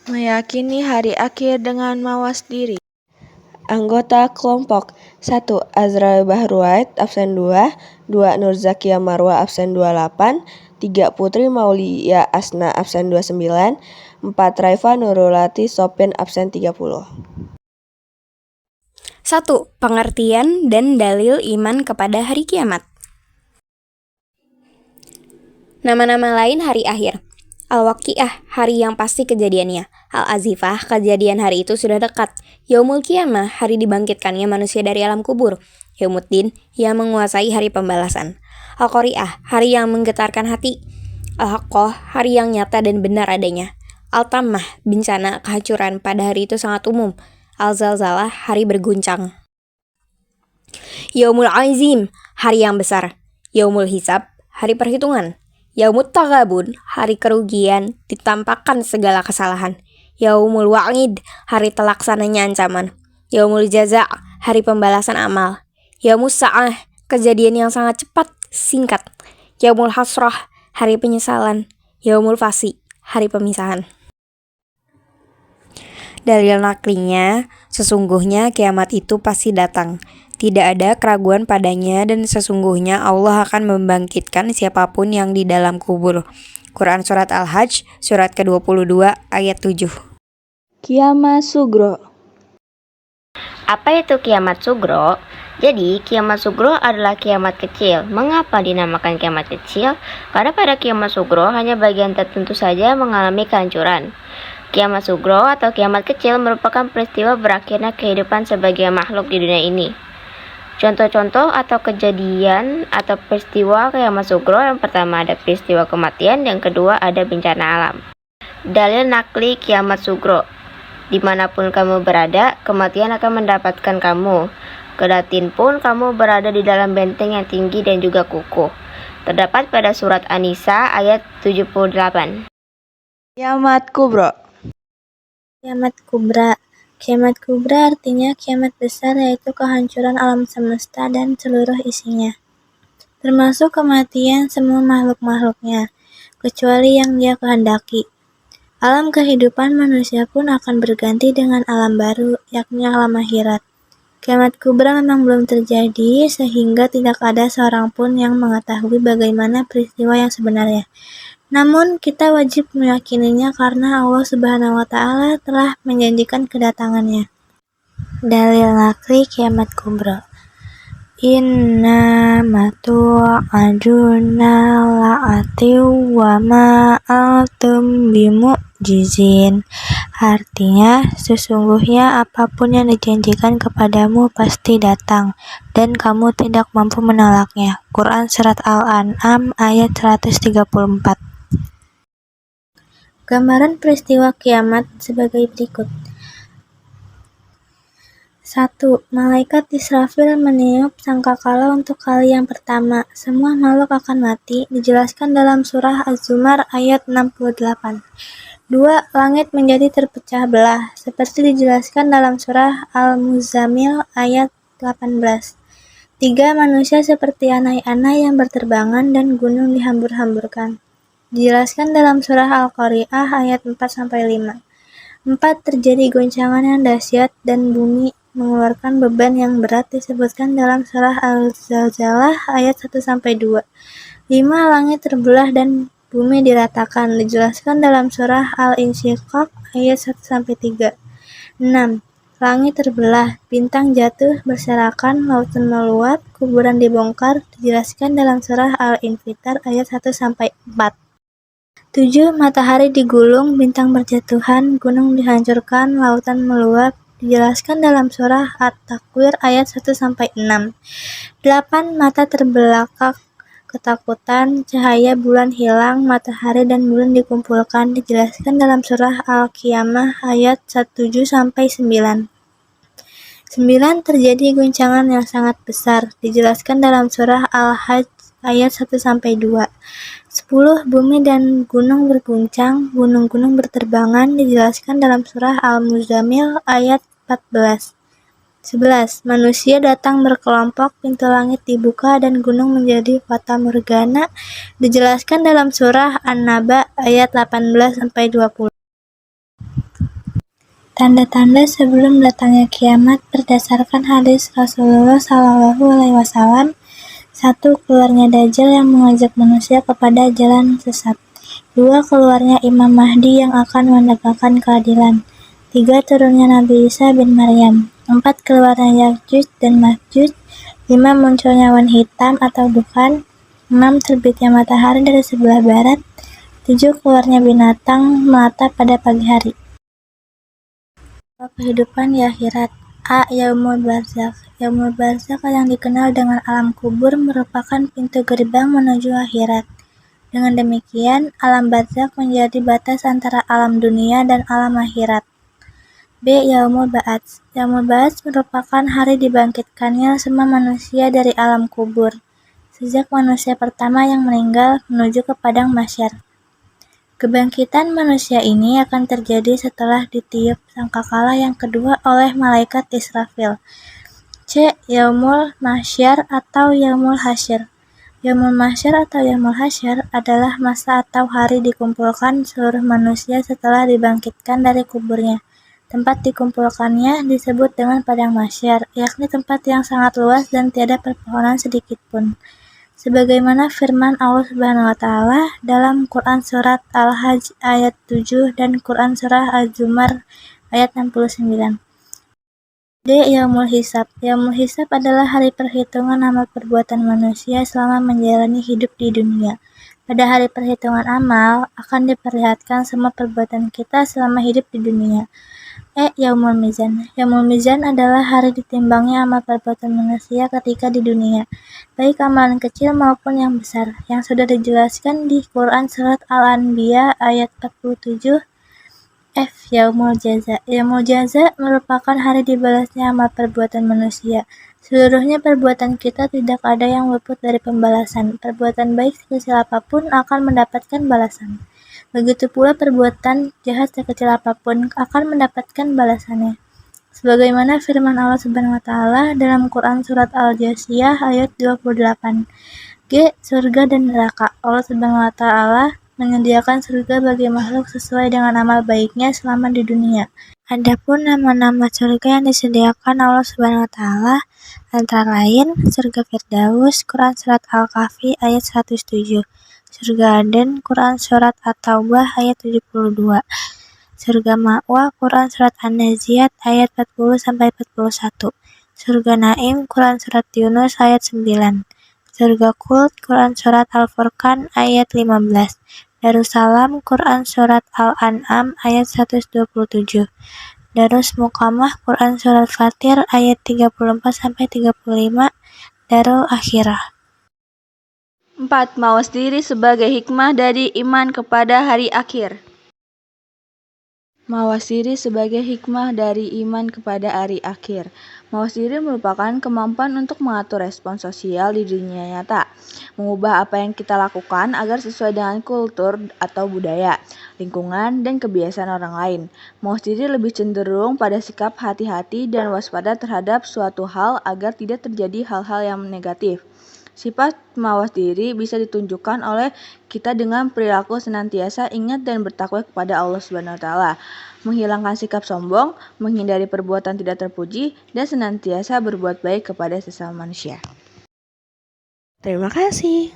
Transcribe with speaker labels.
Speaker 1: Meyakini hari akhir dengan mawas diri. Anggota kelompok 1. Azra Bahruait, absen 2. 2. Nur Zakia Marwa, absen 28. 3. Putri Maulia Asna, absen 29. 4. Raifa Nurulati Sopin, absen 30.
Speaker 2: 1. Pengertian dan dalil iman kepada hari kiamat. Nama-nama lain hari akhir. Al-Waqiah, hari yang pasti kejadiannya. Al-Azifah, kejadian hari itu sudah dekat. Yaumul Qiyamah, hari dibangkitkannya manusia dari alam kubur. Yaumuddin, yang menguasai hari pembalasan. Al-Qari'ah, hari yang menggetarkan hati. Al-Haqqah, hari yang nyata dan benar adanya. Al-Tammah, bencana, kehancuran pada hari itu sangat umum. Al-Zalzalah, hari berguncang. Yaumul Azim, hari yang besar. Yaumul Hisab, hari perhitungan. Yaumut Taghabun, hari kerugian, ditampakkan segala kesalahan. Yaumul Wa'id, hari telaksananya ancaman. Yaumul Jaza', hari pembalasan amal. Yaumus Sa'ah, kejadian yang sangat cepat, singkat. Yaumul Hasrah, hari penyesalan. Yaumul Fasi, hari pemisahan. Dalil naklinya, sesungguhnya kiamat itu pasti datang. Tidak ada keraguan padanya dan sesungguhnya Allah akan membangkitkan siapapun yang di dalam kubur. Quran Surat Al-Hajj, surat ke-22, ayat 7.
Speaker 1: Kiamat Sugro.
Speaker 3: Apa itu kiamat sugro? Jadi, kiamat sugro adalah kiamat kecil. Mengapa dinamakan kiamat kecil? Karena pada kiamat sugro hanya bagian tertentu saja mengalami kehancuran. Kiamat sugro atau kiamat kecil merupakan peristiwa berakhirnya kehidupan sebagai makhluk di dunia ini. Contoh-contoh atau kejadian atau peristiwa kiamat sugro, yang pertama ada peristiwa kematian, yang kedua ada bencana alam. Dalil nakli kiamat sugro. Dimanapun kamu berada, kematian akan mendapatkan kamu. Kedatin pun kamu berada di dalam benteng yang tinggi dan juga kukuh. Terdapat pada surat An-Nisa ayat 78.
Speaker 1: Kiamat Kubro.
Speaker 4: Kiamat Kubra. Kiamat kubra artinya kiamat besar, yaitu kehancuran alam semesta dan seluruh isinya, termasuk kematian semua makhluk-makhluknya, kecuali yang dia kehendaki. Alam kehidupan manusia pun akan berganti dengan alam baru, yakni alam akhirat. Kiamat kubra memang belum terjadi, sehingga tidak ada seorang pun yang mengetahui bagaimana peristiwa yang sebenarnya. Namun, kita wajib meyakininya karena Allah Subhanahu wa Ta'ala telah menjanjikan kedatangannya. Dalil nakli kiamat kubra. Inna matu'aduna la'atiu wa ma'altum bimu'jizin. Artinya, sesungguhnya apapun yang dijanjikan kepadamu pasti datang, dan kamu tidak mampu menolaknya. Quran Surat Al-An'am ayat 134. Gambaran peristiwa kiamat sebagai berikut. 1. Malaikat Israfil meniup sangkakala untuk kali yang pertama. Semua makhluk akan mati, dijelaskan dalam surah Az-Zumar ayat 68. 2. Langit menjadi terpecah belah, seperti dijelaskan dalam surah Al-Muzammil ayat 18. 3. Manusia seperti anai-anai yang berterbangan dan gunung dihambur-hamburkan, dijelaskan dalam surah Al-Qari'ah ayat 4-5. 4. Terjadi goncangan yang dahsyat dan bumi mengeluarkan beban yang berat, disebutkan dalam surah Al-Zalzalah ayat 1-2. 5. Langit terbelah dan bumi diratakan, dijelaskan dalam surah Al-Insyiqaq ayat 1-3. 6. Langit terbelah, bintang jatuh berserakan, lautan meluap, kuburan dibongkar, dijelaskan dalam surah Al-Infitar ayat 1-4. 7. Matahari digulung, bintang berjatuhan, gunung dihancurkan, lautan meluap, dijelaskan dalam surah At-Takwir ayat 1-6. 8. Mata terbelakang ketakutan, cahaya bulan hilang, matahari dan bulan dikumpulkan, dijelaskan dalam surah Al-Qiyamah ayat 7-9. 9. Terjadi guncangan yang sangat besar, dijelaskan dalam surah Al-Hajj ayat 1-2. 10. Bumi dan gunung berguncang, gunung-gunung berterbangan, dijelaskan dalam surah Al-Muzammil ayat 14. 11. Manusia datang berkelompok, pintu langit dibuka dan gunung menjadi fata morgana, dijelaskan dalam surah An-Naba ayat 18-20. Tanda-tanda sebelum datangnya kiamat berdasarkan hadis Rasulullah SAW. 1. Keluarnya Dajjal yang mengajak manusia kepada jalan sesat. 2. Keluarnya Imam Mahdi yang akan menegakkan keadilan. 3. Turunnya Nabi Isa bin Maryam. 4. Keluarnya Ya'juj dan Ma'juj. 5. Munculnya awan hitam atau dukhan. 6. Terbitnya matahari dari sebelah barat. 7. Keluarnya binatang melata pada pagi hari. Kehidupan di akhirat. A. Yaumul Barzakh. Yaumul Barzakh yang dikenal dengan alam kubur merupakan pintu gerbang menuju akhirat. Dengan demikian, alam barzakh menjadi batas antara alam dunia dan alam akhirat. B. Yaumul Ba'ats. Yaumul Ba'ats merupakan hari dibangkitkannya semua manusia dari alam kubur, sejak manusia pertama yang meninggal menuju ke padang mahsyar. Kebangkitan manusia ini akan terjadi setelah ditiup sangkakala yang kedua oleh malaikat Israfil. C. Yaumul Mahsyar atau Yaumul Hasyr. Yaumul Mahsyar atau Yaumul Hasyr adalah masa atau hari dikumpulkan seluruh manusia setelah dibangkitkan dari kuburnya. Tempat dikumpulkannya disebut dengan padang mahsyar, yakni tempat yang sangat luas dan tiada perpohonan sedikit pun. Sebagaimana firman Allah Subhanahu wa taala dalam Quran surat Al-Hajj ayat 7 dan Quran surah Az-Zumar ayat 69. D. Yaumul Hisab. Yaumul Hisab adalah hari perhitungan amal perbuatan manusia selama menjalani hidup di dunia. Pada hari perhitungan amal akan diperlihatkan semua perbuatan kita selama hidup di dunia. E. Yaumul Mizan. Yaumul Mizan adalah hari ditimbangnya amal perbuatan manusia ketika di dunia, baik amalan kecil maupun yang besar, yang sudah dijelaskan di Quran surat Al-Anbiya ayat 47. F. Yaumul Jaza. Yaumul Jaza merupakan hari dibalasnya amal perbuatan manusia. Seluruhnya perbuatan kita tidak ada yang luput dari pembalasan. Perbuatan baik sekecil apapun akan mendapatkan balasan. Begitu pula perbuatan jahat sekecil apapun akan mendapatkan balasannya. Sebagaimana firman Allah Subhanahu wa taala dalam Quran surat Al-Jasiyah ayat 28. G. Surga dan neraka. Allah Subhanahu wa taala menyediakan surga bagi makhluk sesuai dengan amal baiknya selama di dunia. Adapun nama-nama surga yang disediakan Allah Subhanahu wa taala antara lain surga Firdaus, Quran surat Al-Kahfi ayat 107. Surga Aden, Quran surat At-Taubah ayat 72. Surga Ma'wa, Quran surat An-Naziyat ayat 40-41. Surga Naim, Quran surat Yunus ayat 9. Surga Khuld, Quran surat Al-Furqan ayat 15. Darussalam, Quran surat Al-An'am ayat 127. Darus Muqamah, Quran surat Fatir ayat 34-35. Darul Akhirah.
Speaker 1: 4. Mawas diri sebagai hikmah dari iman kepada hari akhir. Mawas diri sebagai hikmah dari iman kepada hari akhir. Mawas diri merupakan kemampuan untuk mengatur respon sosial di dunia nyata, mengubah apa yang kita lakukan agar sesuai dengan kultur atau budaya, lingkungan, dan kebiasaan orang lain. Mawas diri lebih cenderung pada sikap hati-hati dan waspada terhadap suatu hal agar tidak terjadi hal-hal yang negatif. Sifat mawas diri bisa ditunjukkan oleh kita dengan perilaku senantiasa ingat dan bertakwa kepada Allah Subhanahu wa taala, menghilangkan sikap sombong, menghindari perbuatan tidak terpuji, dan senantiasa berbuat baik kepada sesama manusia. Terima kasih.